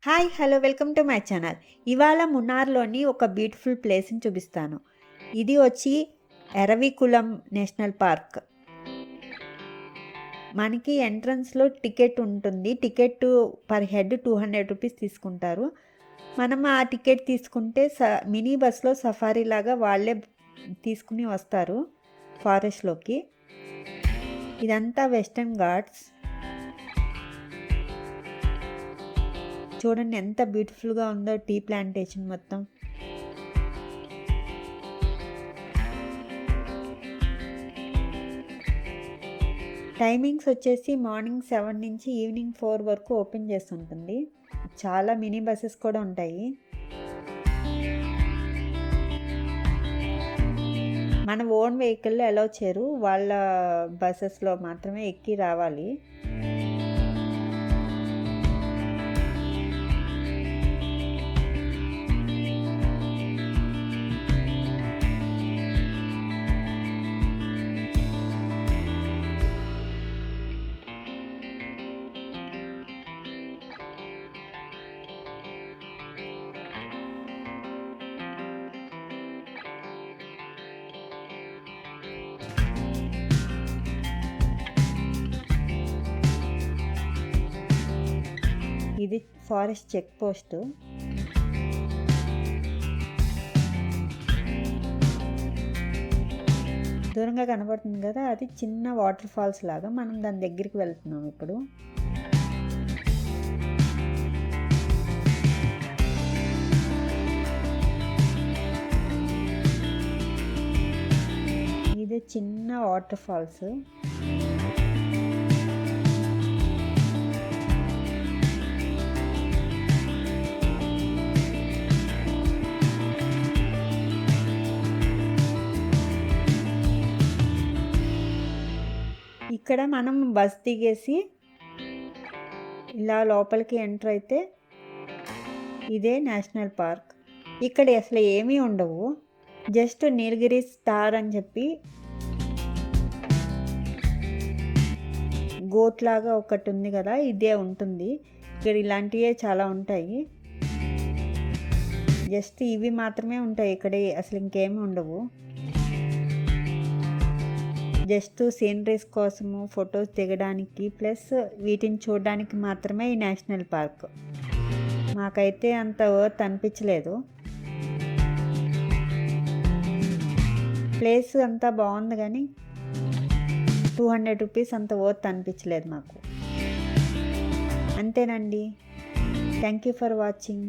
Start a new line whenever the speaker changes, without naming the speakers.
Hi hello welcome to my channel. ఇవాళ మున్నార్లోని ఒక beautiful ప్లేస్ని చూపిస్తాను. ఇది వచ్చి ఎరవికులం నేషనల్ పార్క్. మనకి ఎంట్రన్స్లో టికెట్ ఉంటుంది. టికెట్ పర్ హెడ్ 200 రూపీస్ తీసుకుంటారు. మనం ఆ టికెట్ తీసుకుంటే మినీ బస్లో సఫారీ లాగా వాళ్ళే తీసుకుని వస్తారు ఫారెస్ట్లోకి. ఇదంతా వెస్టర్న్ ఘాట్స్. చూడండి ఎంత బ్యూటిఫుల్గా ఉందో టీ ప్లాంటేషన్ మొత్తం. టైమింగ్స్ వచ్చేసి మార్నింగ్ 7 నుంచి ఈవినింగ్ 4 వరకు ఓపెన్ చేస్తుంటుంది. చాలా మినీ బస్సెస్ కూడా ఉంటాయి. మన ఓన్ వెహికల్లో అలౌ చేయరు, వాళ్ళ బస్సెస్లో మాత్రమే ఎక్కి రావాలి. ఇది ఫారెస్ట్ చెక్ పోస్ట్. దూరంగా కనబడుతుంది కదా, అది చిన్న వాటర్ ఫాల్స్ లాగా. మనం దాని దగ్గరికి వెళ్తున్నాం ఇప్పుడు. ఇది చిన్న వాటర్ ఫాల్స్. ఇక్కడ మనం బస్ దిగేసి ఇలా లోపలికి ఎంటర్ అయితే ఇదే నేషనల్ పార్క్. ఇక్కడ అసలు ఏమీ ఉండవు, జస్ట్ నీలగిరి స్టార్ అని చెప్పి గోట్ లాగా ఒకటి ఉంది కదా, ఇదే ఉంటుంది. ఇక్కడ ఇలాంటివే చాలా ఉంటాయి. జస్ట్ ఇవి మాత్రమే ఉంటాయి ఇక్కడ, అసలు ఇంకేమీ ఉండవు. జస్ట్ సీనరీస్ కోసము, ఫొటోస్ దిగడానికి, ప్లస్ వీటిని చూడడానికి మాత్రమే ఈ నేషనల్ పార్క్. మాకైతే అంత వర్త్ అనిపించలేదు. ప్లేస్ అంతా బాగుంది కానీ 200 రూపీస్ అంత వర్త్ అనిపించలేదు మాకు. అంతేనండి. Thank you for watching.